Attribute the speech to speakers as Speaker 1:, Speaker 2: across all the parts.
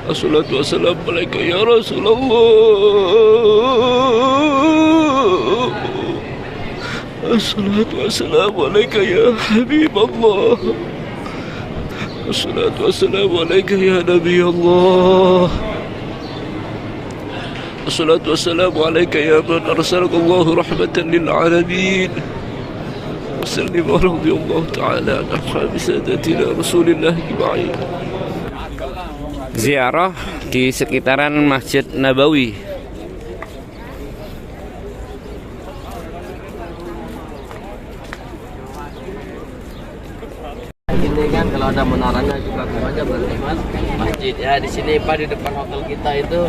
Speaker 1: Assalatu wassalamu alaika ya Rasulullah. Assalatu wassalamu alaika ya Habiballah. Assalatu wassalamu alaika ya Nabi Allah. Assalatu wassalamu alaika ya man arsalallahu rahmatan lil alamin. Wasallim wa radiyallahu ta'ala an ashabi sadatina Rasulillah ajma'in. Ziarah di sekitaran Masjid Nabawi.
Speaker 2: Ini kan kalau ada menaranya juga kubahnya berarti mas masjid ya. Di sini Pak, di depan hotel kita itu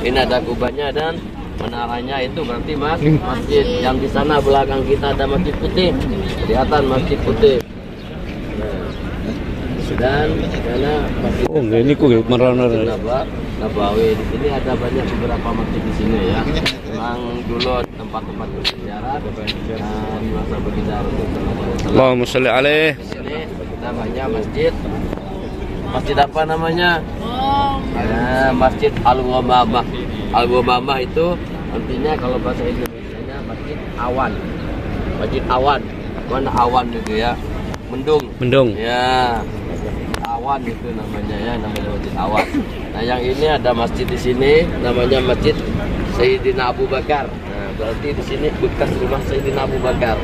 Speaker 2: ini ada kubahnya dan menaranya itu berarti mas masjid. Yang di sana belakang kita ada masjid putih, kelihatan masjid putih. Dan karena masjid
Speaker 1: ini kok merana
Speaker 2: Nabawi di sini ada banyak beberapa masjid di sini ya. Memang dulu tempat-tempat bersejarah dan masa baginda Rasulullah.
Speaker 1: Allahumma sholli alaih.
Speaker 2: Di sini namanya masjid. Masjid apa namanya? Masjid Al-Ghamamah. Al-Ghamamah itu artinya kalau bahasa Indonesianya masjid awan. Masjid awan. Mana awan itu ya? Mendung. Ya. Awan itu namanya ya, namanya masjid awan. Nah, yang ini ada masjid di sini namanya Masjid Sayyidina Abu Bakar. Nah, berarti di sini bekas rumah Sayyidina Abu Bakar.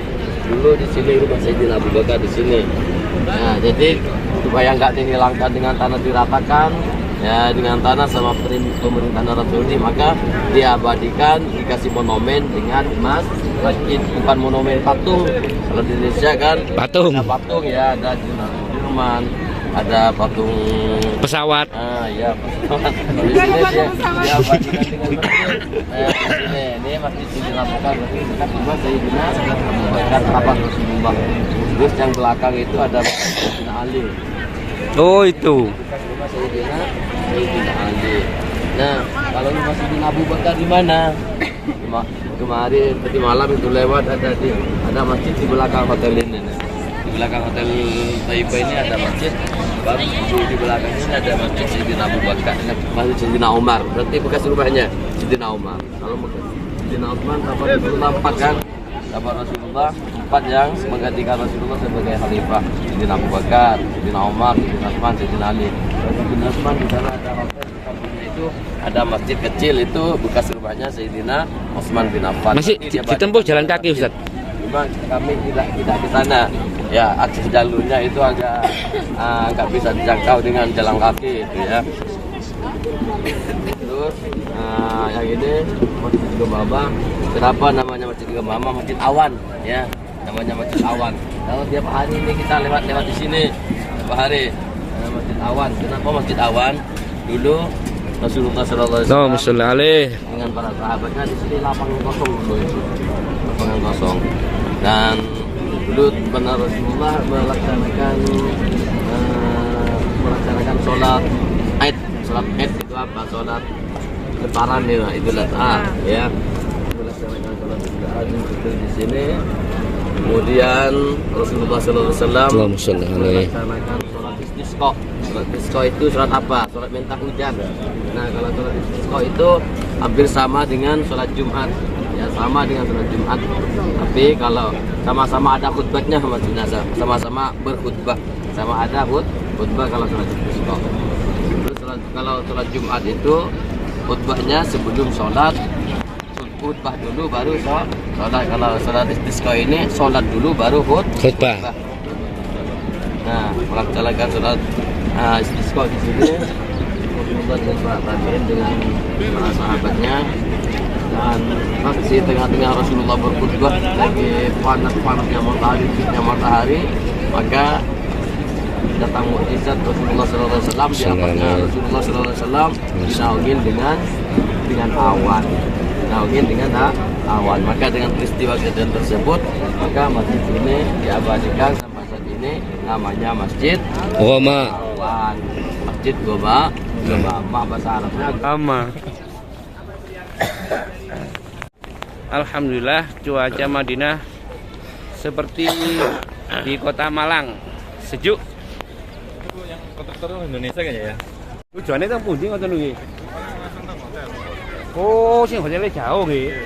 Speaker 2: Dulu di sini rumah Sayyidina Abu Bakar di sini. Nah, jadi supaya nggak dihilangkan dengan tanah diratakan ya, dengan tanah sama pemerintahan Rasul ini, maka diabadikan, dikasih monumen dengan emas. Masjid bukan monumen patung. Kalau di Indonesia kan
Speaker 1: Patung.
Speaker 2: ada patung ya, ada Jerman, ada patung
Speaker 1: Pesawat.
Speaker 2: Ya pesawat. Di sini dia abadikan dengan masjid. Di sini ini masjid ini dilakukan bekas rumah Sayyidina Abu Bakar kapan Rasulullah. Terus yang belakang itu ada Sayyidina Ali.
Speaker 1: Oh itu.
Speaker 2: Bekas rumah Sayyidina Ali. Nah, kalau rumah Sayyidina Abu Bakar di mana? Kemarin tadi malam itu lewat ada masjid di belakang hotel ini. Di belakang hotel Taibah ini ada masjid. Baru di belakangnya ini ada masjid Sayyidina Abu Bakar, masjid Sayyidina Umar. Berarti bekas rumahnya Sayyidina Umar. Kalau bekas Sayyidina Umar dapat Rasulullah 4 kan? Dapat Rasulullah 4 yang menggantikan Rasulullah sebagai khalifah. Sayyidina Abu Bakar, Sayyidina Umar, Sayyidina Utsman, Sayyidina Ali. Sayyidina Utsman di sana ada hotel di kampungnya itu ada masjid kecil itu bekas rumahnya Sayyidina Utsman bin Affan.
Speaker 1: Masih ditempuh jalan kaki Ustaz.
Speaker 2: Memang kami tidak ke sana. Ya, akses jalurnya itu agak nggak bisa dijangkau dengan jalan kaki itu ya. Terus yang ini Masjid Ghamamah. Kenapa namanya Masjid Ghamamah? Masjid awan ya. Namanya Masjid awan. Kalau tiap hari ini kita lewat di sini tiap hari. Masjid awan. Kenapa Masjid awan? Dulu Rasulullah SAW dengan para sahabatnya di sini lapangan kosong dulu itu. Lapangan kosong. Dan dulu benar Rasulullah melaksanakan sholat Id. Sholat Id itu apa? Sholat Lebaran ya, Idul Adha ya. Melaksanakan sholat Idul Adha itu di sini. Kemudian Rasulullah SAW melaksanakan sholat istisqa. Sholat istisqa itu sholat apa? Sholat minta hujan. Nah, kalau sholat istisqa itu hampir sama dengan sholat Jumat. Ya, sama dengan sholat Jumat. Tapi kalau sama-sama ada khutbahnya, maksudnya sama-sama berkhutbah. Sama ada khutbah kalau sholat istisqa. Terus kalau sholat Jumat itu khutbahnya sebelum sholat. Khutbah dulu baru sholat. Kalau sholat istisqa ini sholat dulu baru khutbah. Nah, melaksanakan sholat istisqa di sini. Rasulullah dan para tabi'in dengan para sahabatnya. Dan pas di tengah-tengah Rasulullah berkhutbah lagi panas-panasnya matahari, maka datang mukjizat Rasulullah SAW. Di hadapannya Rasulullah SAW dinaungin dengan awan. Dinaungin dengan awan. Maka dengan peristiwa kejadian tersebut, maka masjid ini diabadikan sampai saat ini namanya Masjid Ghamamah. Masjid Ghamamah bahasa Arabnya
Speaker 1: Ghamamah. Alhamdulillah cuaca Madinah seperti di kota Malang, sejuk.
Speaker 3: Yang kotor-kotor Indonesia kayaknya ya. Tujuannya teng pundi ngoten lho iki? Oh, sing hotelnya jauh nggih.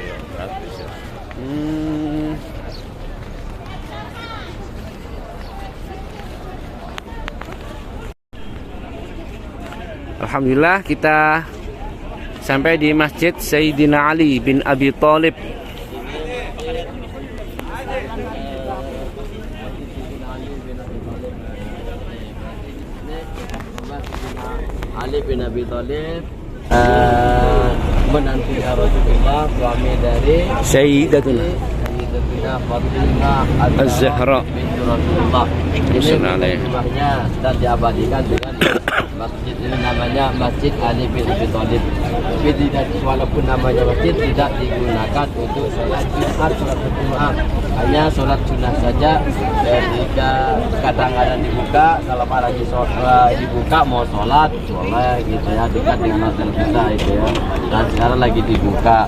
Speaker 3: Alhamdulillah kita sampai di Masjid Sayyidina Ali bin Abi Thalib.
Speaker 2: Ali bin Abi Thalib menantunya Rasulullah, suami dari
Speaker 3: Sayyidatuna
Speaker 2: Fatimah
Speaker 3: Az-Zahra
Speaker 2: binti Rasulullah. Ini
Speaker 3: Alaihi.
Speaker 2: rumahnya dan diabadikan dengan masjid ini, namanya Masjid Ali bin Abi Thalib. Tapi tidak, walaupun namanya masjid, tidak digunakan untuk sholat Jumat, sholat berjamaah, hanya sholat sunnah saja. Ketika kadang-kadang dibuka, kalau lagi sholat dibuka mau sholat boleh gitu ya, dekat dengan hotel kita itu ya. Dan sekarang lagi dibuka.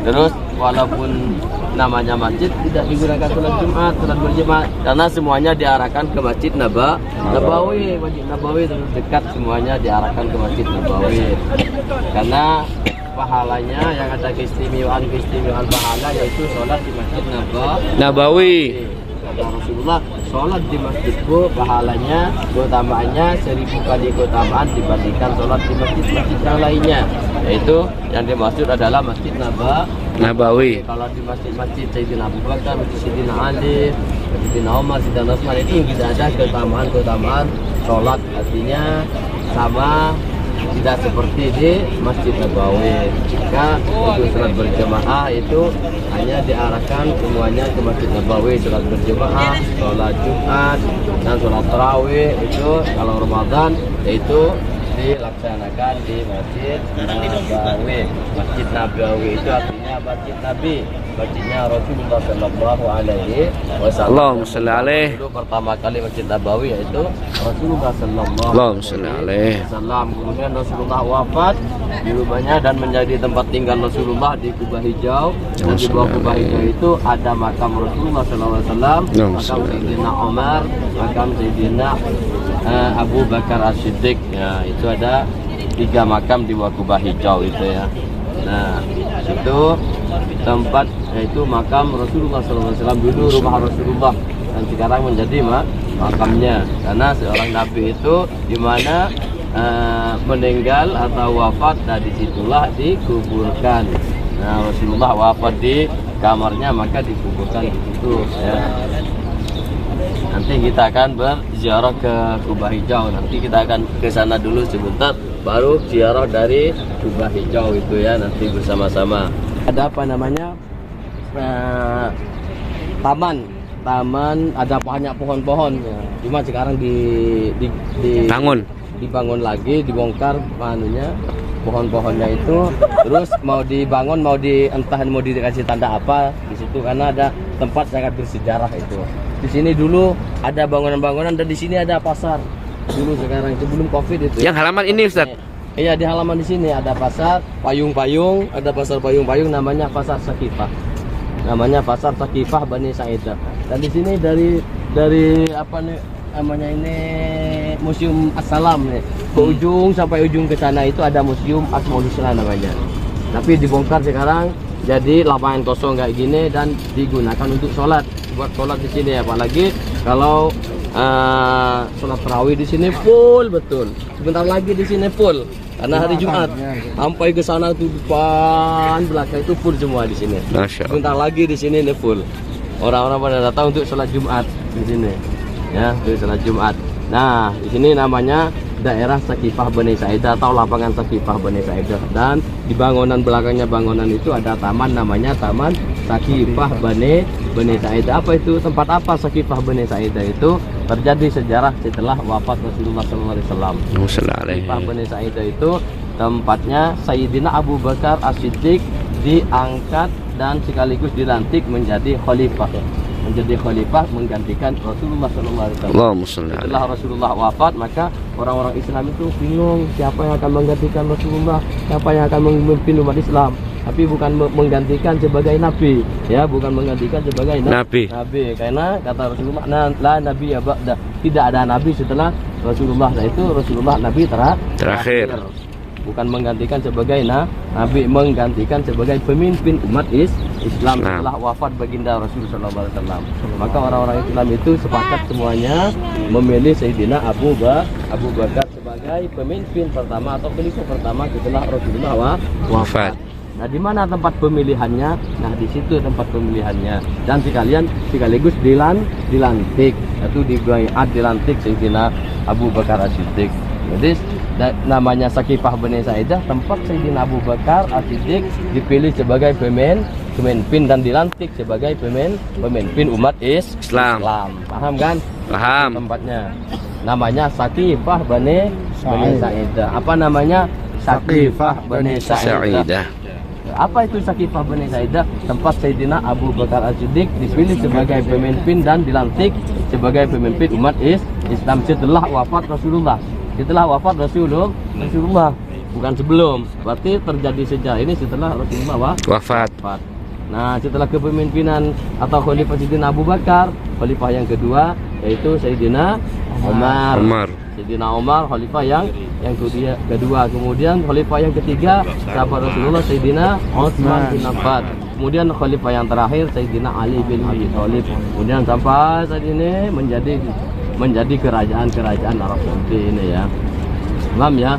Speaker 2: Terus walaupun namanya masjid, tidak digunakan sholat Jumat, sholat berjamaah, karena semuanya diarahkan ke Masjid Nabawi. Masjid Nabawi terus dekat, semuanya diarahkan ke Masjid Nabawi. Karena pahalanya yang ada keistimewaan pahala, yaitu sholat di Masjid
Speaker 3: Nabawi.
Speaker 2: Kata Rasulullah, sholat di masjidku pahalanya, keutamaannya 1000 kali keutamaan dibandingkan sholat di masjid-masjid yang lainnya. Yaitu yang dimaksud adalah Masjid
Speaker 3: Nabawi.
Speaker 2: Kalau di masjid-masjid Sayyidina Abu Bakar, Masjid Sayyidina Ali, Sayyidina Umar, Sayyidina Utsman, itu tidak ada keutamaan sholat, artinya sama, tidak seperti di Masjid Nabawi. Jika untuk sholat berjamaah itu hanya diarahkan semuanya ke Masjid Nabawi, sholat berjamaah, sholat Jumat, dan sholat tarawih itu kalau Ramadan yaitu dilaksanakan di Masjid Nabawi. Masjid Nabawi itu artinya Masjid Nabi, masjidnya Rasulullah Sallallahu Alaihi Wasallam.
Speaker 3: Allahumma sholli alaihi.
Speaker 2: Dulu pertama kali Masjid Nabawi yaitu Rasulullah Sallallahu
Speaker 3: Allahumma sholli alaihi
Speaker 2: Wasallam. Kemudian Rasulullah wafat di rumahnya dan menjadi tempat tinggal Rasulullah di Kubah Hijau. Dan di bawah Kubah Hijau itu ada makam Rasulullah Sallallahu Alaihi Wasallam, makam Sayyidina Umar, makam Sayyidina Abu Bakar As-Siddiq. Ya, itu ada 3 makam di bawah Kubah Hijau itu ya. Nah, itu tempat, yaitu makam Rasulullah SAW, dulu rumah Rasulullah, dan sekarang menjadi makamnya. Karena seorang Nabi itu dimana meninggal atau wafat, nah disitulah dikuburkan. Nah, Rasulullah wafat di kamarnya, maka dikuburkan di situ ya. Nanti kita akan berziarah ke Kubah Hijau. Nanti kita akan ke sana dulu sebentar, baru ziarah dari Kubah Hijau itu ya, nanti bersama-sama. Ada apa namanya? Taman, ada banyak pohon-pohon ya. Cuma sekarang dibangun lagi, dibongkar pohon-pohonnya itu, terus mau dibangun, entah mau dikasih tanda apa di situ, karena ada tempat sangat bersejarah itu. Di sini dulu ada bangunan-bangunan, dan di sini ada pasar dulu, sekarang sebelum Covid itu.
Speaker 3: Yang halaman ini Ustaz?
Speaker 2: Iya, di halaman di sini ada pasar payung-payung, ada pasar payung-payung, namanya Pasar Sakifah. Namanya Pasar Sakifah Bani Sa'idah. Dan di sini dari apa nih namanya ini, Museum As-Salam nih. Ke ujung sampai ujung ke sana itu ada Museum Asmaul Husna namanya. Tapi dibongkar sekarang jadi lapangan kosong kayak gini, dan digunakan untuk sholat, buat sholat di sini. Apalagi kalau sholat tarawih di sini full betul. Sebentar lagi di sini full karena hari Jumat. Sampai ke sana tuh depan belakang itu full semua di sini. Sebentar lagi di sini ini full. Orang-orang pada datang untuk sholat Jumat di sini. Ya, untuk sholat Jumat. Nah, di sini namanya daerah Sakifah Bani Sa'idah atau lapangan Sakifah Bani Sa'idah. Dan di bangunan belakangnya bangunan itu ada taman, namanya Taman Sakifah Bani Sa'idah. Apa itu? Tempat apa Sakifah Bani Sa'idah itu? Terjadi sejarah setelah wafat Rasulullah SAW. Sakifah Bani Sa'idah itu tempatnya Sayyidina Abu Bakar As-Siddiq diangkat dan sekaligus dilantik menjadi khalifah. Menggantikan Rasulullah SAW. Setelah Rasulullah wafat, maka orang-orang Islam itu bingung siapa yang akan menggantikan Rasulullah, siapa yang akan memimpin umat Islam. tapi bukan menggantikan sebagai nabi, ya, bukan menggantikan sebagai
Speaker 3: Nabi.
Speaker 2: Karena kata Rasulullah, la nabi ya ba'da, tidak ada nabi setelah Rasulullah. Nah, itu Rasulullah nabi
Speaker 3: Terakhir.
Speaker 2: Bukan menggantikan sebagai nabi, menggantikan sebagai pemimpin umat Islam setelah wafat baginda Rasulullah SAW. Maka orang-orang Islam itu sepakat semuanya memilih Sayyidina Abu Bakar sebagai pemimpin pertama atau khalifah pertama setelah Rasulullah wafat. Nah, di mana tempat pemilihannya? Nah, di situ tempat pemilihannya. Dan sekaligus dilantik, yaitu dilantik Sayyidina Abu Bakar As-Siddiq. Jadi namanya Sakifah Bani Sa'idah, tempat Sayyidina Abu Bakar As-Siddiq dipilih sebagai pemimpin dan dilantik sebagai pemimpin umat Islam. Paham kan?
Speaker 3: Paham.
Speaker 2: Tempatnya namanya Sakifah Bani Sa'idah. Apa namanya? Sakifah Bani Sa'idah. Apa itu Sakifah Bani Sa'idah? Tempat Sayyidina Abu Bakar As-Siddiq dipilih sebagai pemimpin dan dilantik sebagai pemimpin umat Islam setelah wafat Rasulullah. Setelah wafat Rasulullah, bukan sebelum. Berarti terjadi sejarah ini setelah Rasulullah wafat. Nah, setelah kepemimpinan atau khalifah Sayyidina Abu Bakar, khalifah yang kedua yaitu Sayyidina Umar. Sayyidina Umar khalifah yang kedua. Kemudian khalifah yang ketiga sahabat Rasulullah Sayyidina Utsman bin Affan. Kemudian khalifah yang terakhir Sayyidina Ali bin Abi Thalib. Kemudian sampai saat ini menjadi kerajaan Arab Saudi ini, ya. Paham, ya?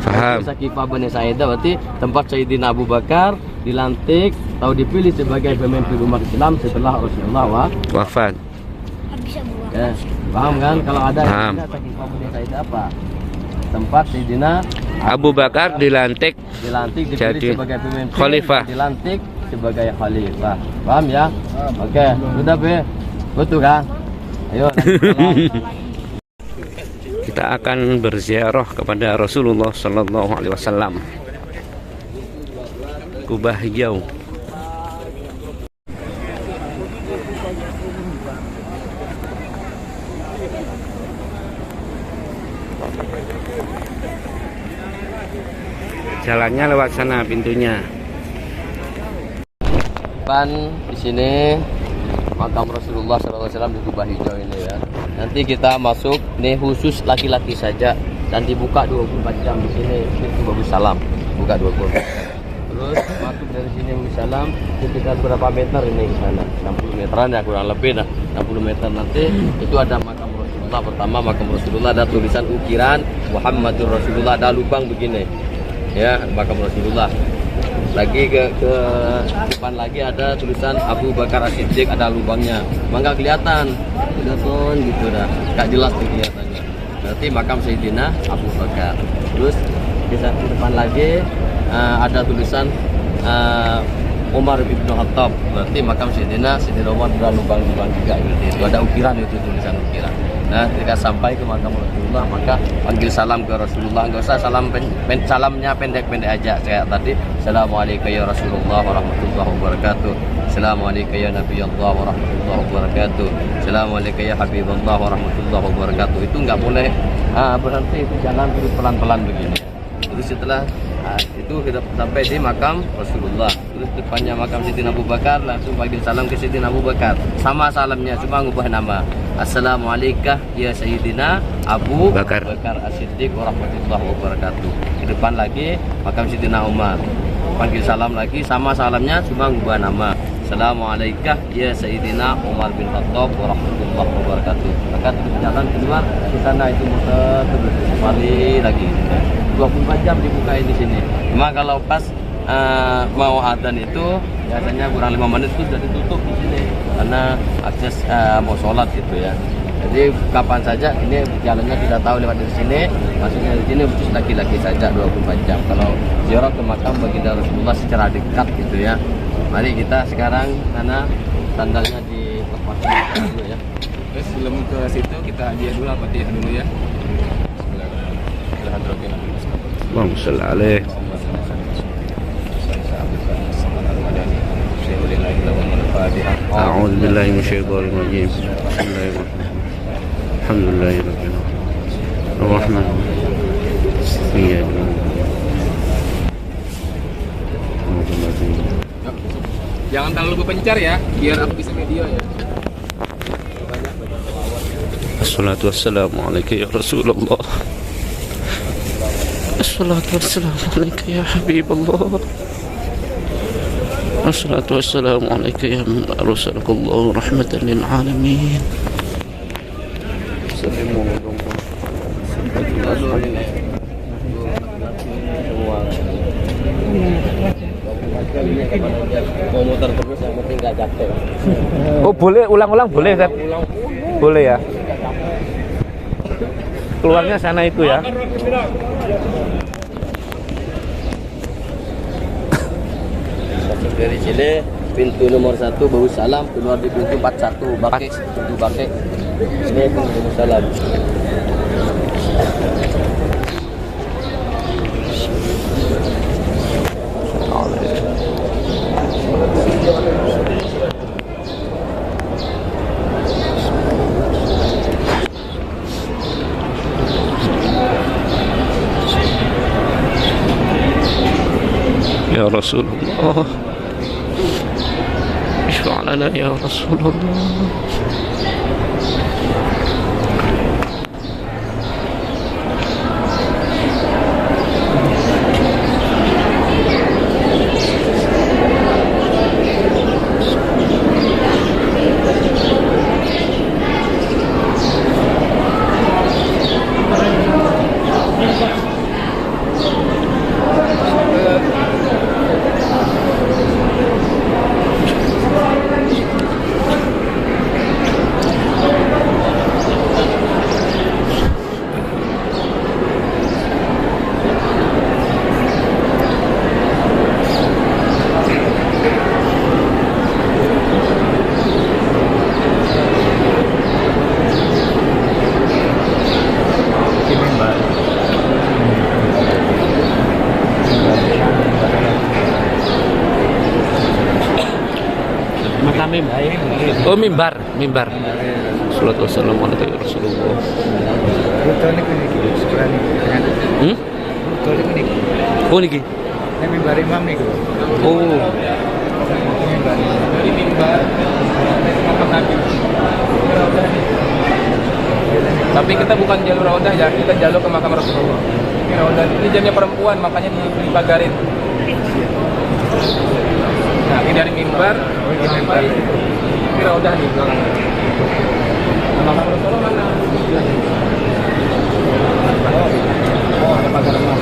Speaker 3: Paham.
Speaker 2: Sakifah Bani Sa'idah berarti tempat Sayyidina Abu Bakar dilantik atau dipilih sebagai pemimpin umat Islam setelah Rasulullah
Speaker 3: wafat.
Speaker 2: Ya, paham kan? Kalau ada Sakifah Bani Sa'idah apa? Tempat Sayyidina
Speaker 3: Abu Bakar dilantik
Speaker 2: dipilih
Speaker 3: jadi
Speaker 2: sebagai pemimpin,
Speaker 3: khalifah.
Speaker 2: dilantik sebagai khalifah. Paham, ya? Oke, sudah betul kan? Ayo,
Speaker 3: kita akan berziarah kepada Rasulullah Sallallahu Alaihi Wasallam. Kubah Hijau. Jalannya lewat sana pintunya.
Speaker 2: Di sini makam Rasulullah SAW di Kubah Hijau ini, ya. Nanti kita masuk, ini khusus laki-laki saja dan dibuka 24 jam di sini. Itu bagus salam, buka 24. Terus masuk dari sini bagus salam sekitar berapa meter ini ke sana? 60 meteran ya, kurang lebih 60 meter. Nanti itu ada makam Rasulullah. Pertama makam Rasulullah ada tulisan ukiran Muhammadur Rasulullah, ada lubang begini, ya, makam Rasulullah. Lagi ke depan lagi ada tulisan Abu Bakar As-Siddiq, ada lubangnya, maka kelihatan gitu dah, gak jelas kelihatannya. Berarti makam Sayyidina Abu Bakar. Terus di depan lagi ada tulisan Umar bin Khattab, berarti makam Sayyidina Umar, ada lubang-lubang juga gitu. Itu ada ukiran, itu tulisan ukiran. Nah, ketika sampai ke makam Rasulullah, maka panggil salam ke Rasulullah. Enggak usah salamnya pendek-pendek aja kayak tadi. Assalamualaikum ya Rasulullah warahmatullahi wabarakatuh. Assalamualaikum ya Nabiyullah warahmatullahi wabarakatuh. Assalamualaikum ya Habibullah warahmatullahi wabarakatuh. Itu enggak boleh berhenti, itu jalan terus pelan-pelan begini. Terus setelah itu kita sampai di makam Rasulullah. Terus depannya makam Sayyidina Abu Bakar, langsung panggil salam ke Sayyidina Abu Bakar. Sama salamnya, cuma ngubah nama. Assalamualaikum ya Sayyidina Abu Bakar As-Siddiq warahmatullahi wabarakatuh. Di depan lagi makam Sayyidina Umar. Panggil salam lagi, sama salamnya, cuma ngubah nama. Assalamualaikum ya Sayyidina Umar bin Khattab warahmatullahi wabarakatuh. Maka terus jalan keluar ke sana, itu muter terus kembali lagi. 24 jam dibuka di sini. Cuma kalau pas mau adzan itu biasanya kurang 5 menit itu sudah ditutup di sini karena akses mau sholat gitu, ya. Jadi kapan saja ini jalannya sudah tahu lewat dari sini, masuknya di sini khusus laki-laki saja 24 jam. Kalau ziarah ke makam baginda Rasulullah secara dekat gitu, ya. Mari kita sekarang karena sandalnya dilepaskan dulu, ya.
Speaker 4: Terus sebelum ke situ kita hadiah dulu, Fatihah dulu, ya.
Speaker 3: Allahumma shalli alaih. A'udzu billahi minasyaitonir rajim. Bismillahirrahmanirrahim. Alhamdulillahirabbil alamin. Ar-Rahman. Iya.
Speaker 4: dipencar ya, biar aku bisa video ya.
Speaker 1: Assalatu wassalamu alaika ya Rasulullah. Assalatu wassalamu alaika ya Habibullah. Assalatu wassalamu alaika ya man arsalahu rahmatan lil alamin. Sallimu
Speaker 2: Mau muter terus yang penting nggak capek.
Speaker 3: Oh boleh ulang-ulang boleh Ustaz? Boleh ya. Keluarnya sana itu ya.
Speaker 2: Dari sini pintu nomor 1 Bahu Salam, keluar di pintu 41 Bake, pintu Bake. Ini pintu Bahu Salam.
Speaker 1: Ya Rasulullah, ishfa' lana ya Rasulullah.
Speaker 3: Oh mimbar, mimbar.
Speaker 1: Salatu wassalamu alaika ya Rasulullah.
Speaker 3: Oh niki.
Speaker 4: Mimbar imam nih.
Speaker 3: Oh.
Speaker 4: Dari mimbar makam Nabi. Tapi kita bukan jalur raudah ya, kita jalur ke makam Rasulullah. Ini raudah ini jamnya perempuan, makanya dipagarin. Nah, ini dari mimbar sampai ini raudah nih. Makam Rasulullah mana? Oh, ada pagar emas.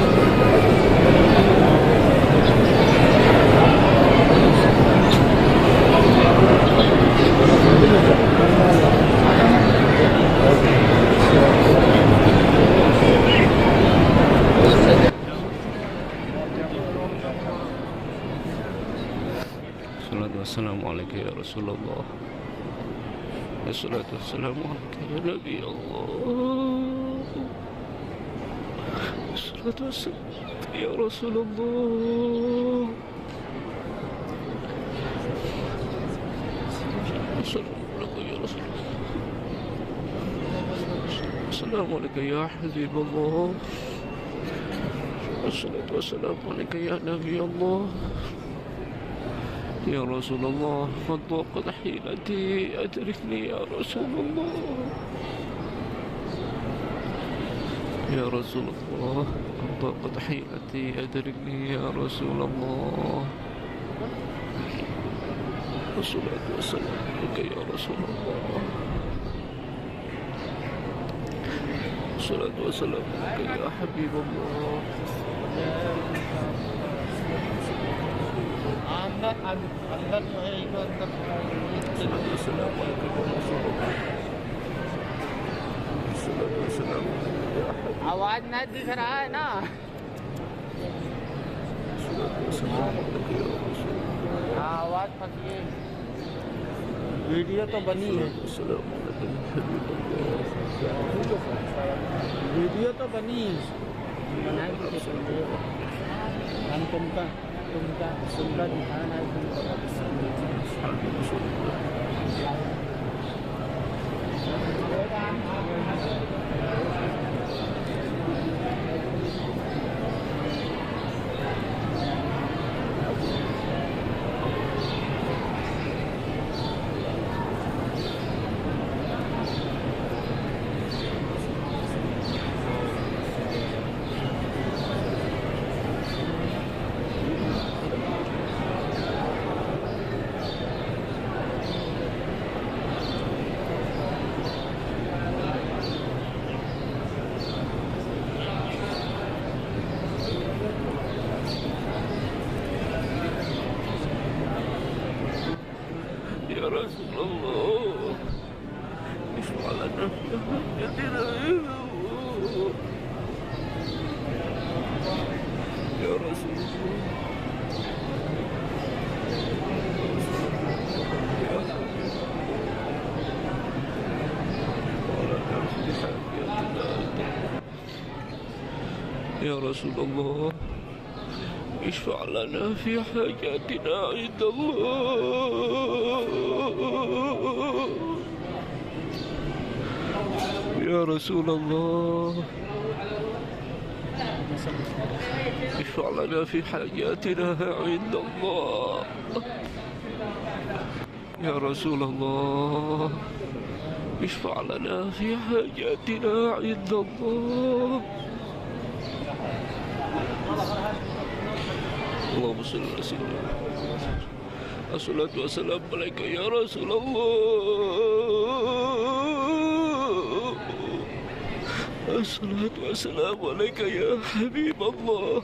Speaker 1: Salatu wassalamu alaika ya Rasulullah. Assalatu wassalamu alaika ya Nabi Allah. Assalatu wassalamu ya Rasulullah. Assalamualaikum ya Rasulullah. Assalamualaikum ya Habibullah. Assalatu wassalamu alaika ya Nabi Allah. Ya Rasulullah, qad daqat hilati, adrikni ya Rasulullah. Ya Rasulullah, qad daqat hilati, adrikni ya Rasulullah. Wassalatu wassalamu alaika ya Rasulullah. Wassalatu wassalamu alaika ya Habibullah.
Speaker 5: आवाज नहीं दिख रहा है ना। आवाज फंसी है। वीडियो तो बनी है। वीडियो तो बनी है। बनाए हम तुमका दिखाना है
Speaker 1: يا رسول الله. يا رسول الله اشفع لنا في حاجاتنا عند الله. يا رسول الله اشفع لنا في حاجاتنا عند الله. يا رسول الله اشفع لنا في حاجاتنا عند الله. اللهم صل على سيدنا محمد. الصلاة والسلام عليك يا رسول الله. الصلاة والسلام عليك يا حبيب الله.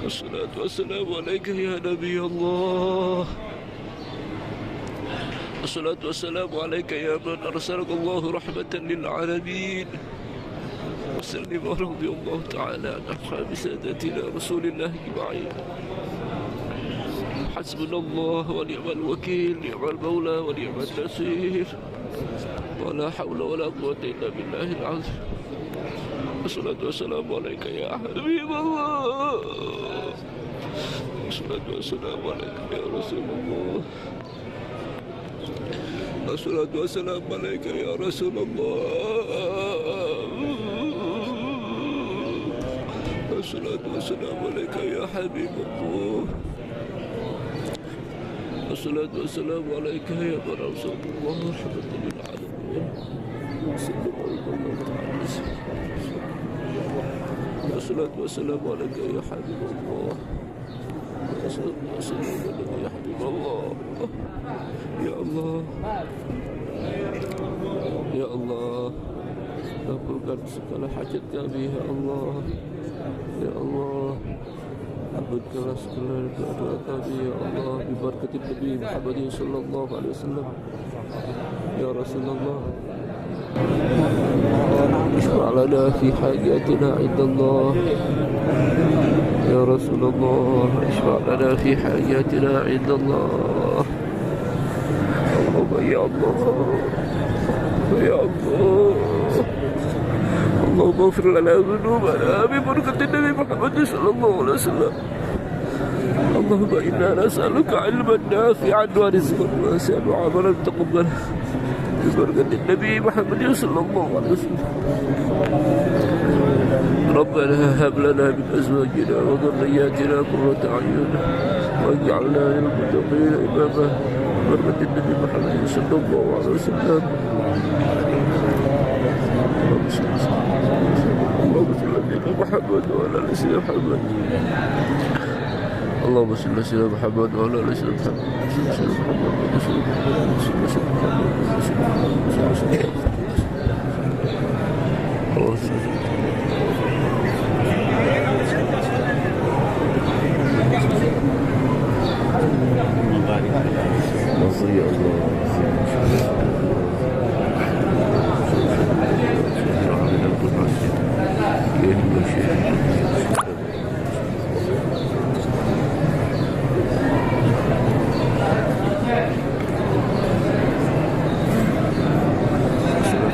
Speaker 1: الصلاة والسلام عليك يا نبي الله. الصلاة والسلام عليك يا من أرسلك الله رحمة للعالمين. وسلم ورضي الله تعالى عن أصحاب سادتنا رسول الله أجمعين. حسبنا الله ونعم الوكيل، نعم المولى ونعم النصير، ولا حول ولا قوة إلا بالله العظيم. والصلاة والسلام عليك يا حبيب الله. والصلاة والسلام عليك يا رسول الله. الصلاة والسلام عليك يا رسول الله. الصلاة والسلام عليك يا حبيب الله. الصلاة والسلام عليك يا من أرسل الله رحمة للعالمين. صلى الله تعالى وسلم. الصلاة والسلام عليك يا حبيب الله. الصلاة والسلام عليك يا حبيب الله. يا الله يا Allah, kabulkan segala hajat kami ya Allah. Ya Allah, kabulkanlah segala doa kami ya Allah, bi barakatin Nabi Muhammad sallallahu alaihi wasallam. Ya Rasulullah, اشفع لنا في حاجاتنا عند الله. يا رسول الله اشفع لنا في حاجاتنا عند الله. اللهم يا الله يا الله، اللهم اغفر لنا ذنوبنا ببركة النبي محمد صلى الله عليه وسلم. اللهم إنا نسألك علما نافعا ورزقا واسعا وعملا متقبلا ببركة النبي محمد صلى الله عليه وسلم. ربنا هب لنا من أزواجنا وذرياتنا قرة أعين واجعلنا للمتقين إماما ببركة النبي محمد صلى الله عليه وسلم. اللهم صل على سيدنا محمد وعلى آل سيدنا محمد. اللهم صل على سيدنا محمد وعلى آل سيدنا محمد. يا الله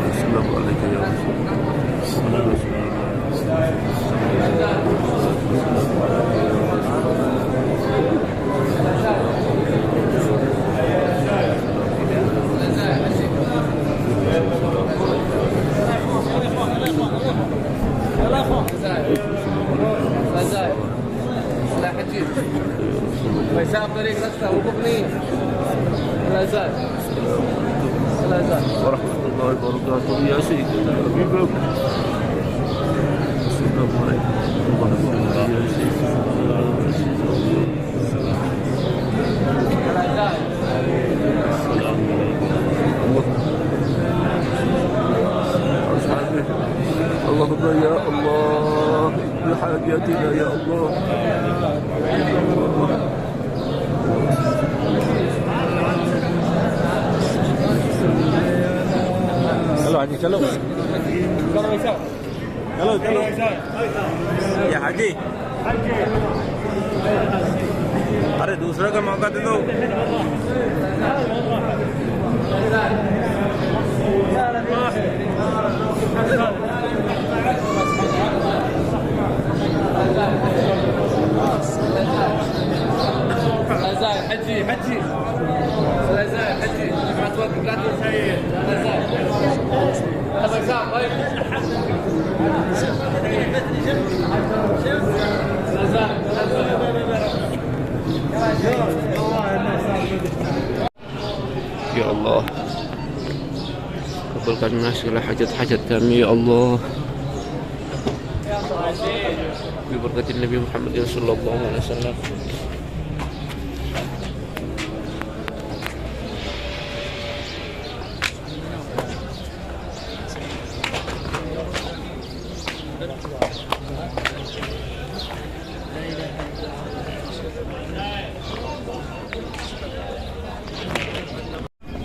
Speaker 1: السلام عليك يا رسول ورحمة الله وبركاته يا سيدنا أبي بكر. السلام عليكم ورحمة الله يا سيدنا اللهم يا الله بحاجاتنا يا الله.
Speaker 5: चलो आगे चलो करो ऐसा
Speaker 6: या हाजी अरे दूसरे का मौका दे दो
Speaker 4: حجي حجي حجي
Speaker 1: Ya Allah, kabulkanlah segala hajat-hajat kami ya Allah. Berkati Nabi Muhammad sallallahu alaihi wasallam.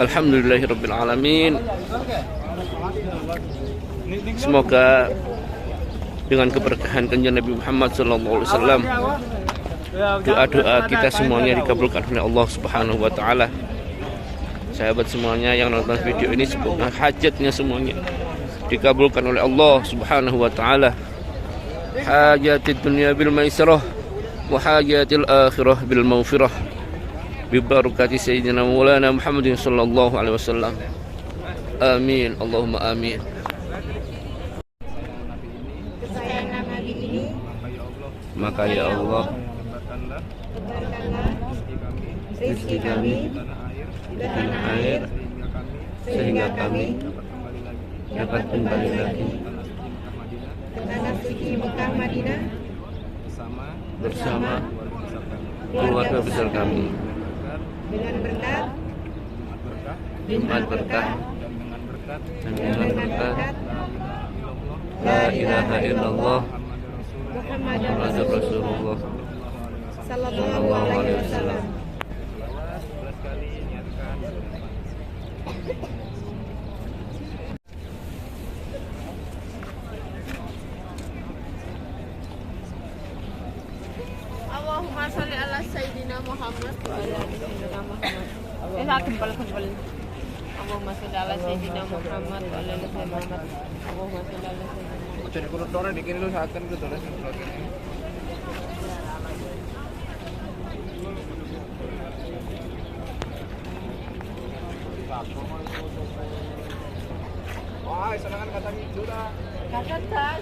Speaker 1: Alhamdulillahirrabbilalamin. Semoga dengan keberkahan kanjeng Nabi Muhammad SAW, doa-doa kita semuanya dikabulkan oleh Allah Subhanahu wa Ta'ala. Sahabat semuanya yang nonton video ini, semoga hajatnya semuanya dikabulkan oleh Allah Subhanahu wa Ta'ala. Hajatid dunya bil maisarah wa hajatil akhirah bil maghfirah. Bibarakati Sayyidina Maulana Muhammadin sallallahu alaihi wasallam. Amin. Allahumma amin.
Speaker 7: Kesayangan Nabi ini,
Speaker 1: Maka ya Allah,
Speaker 7: rezeki kami di tanah air,
Speaker 1: sehingga kami dapat kembali lagi
Speaker 7: ke tanah suci Mekah Madinah
Speaker 1: bersama keluarga besar kami,
Speaker 7: dengan berkat
Speaker 1: Jumat berkah dan dengan berkat La ilaha illallah Muhammadur Rasulullah
Speaker 7: sallallahu alaihi wasallam. Allahumma sholli ala sayyidina Muhammad wa ala ali sayyidina Muhammad. Kembali. Allahumma sholli ala sayyidina Muhammad wa ala ali sayyidina Muhammad. Allahumma sholli ala sayyidina Muhammad.
Speaker 4: Jadi kulo tore dikini lu saken ku tore sing wah, senangan kata hijau dah.
Speaker 7: Kata tak.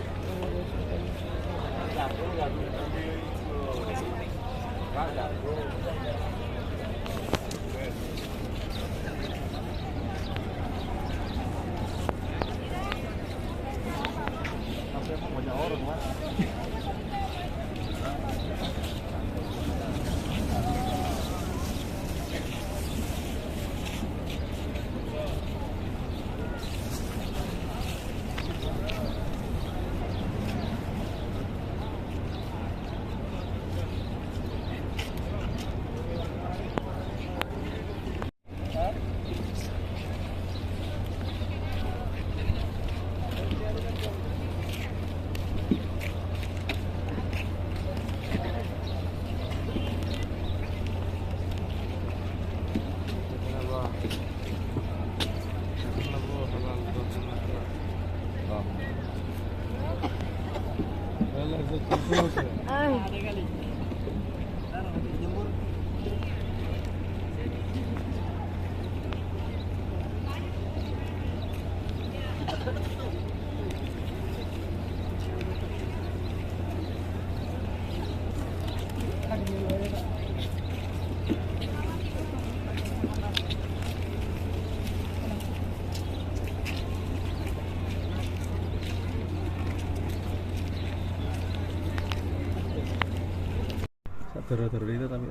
Speaker 6: Terus itu tapi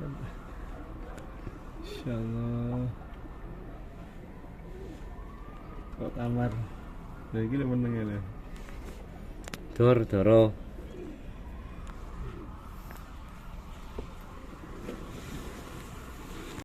Speaker 6: insyaallah kok kamar lagi meneng ya
Speaker 1: Dor.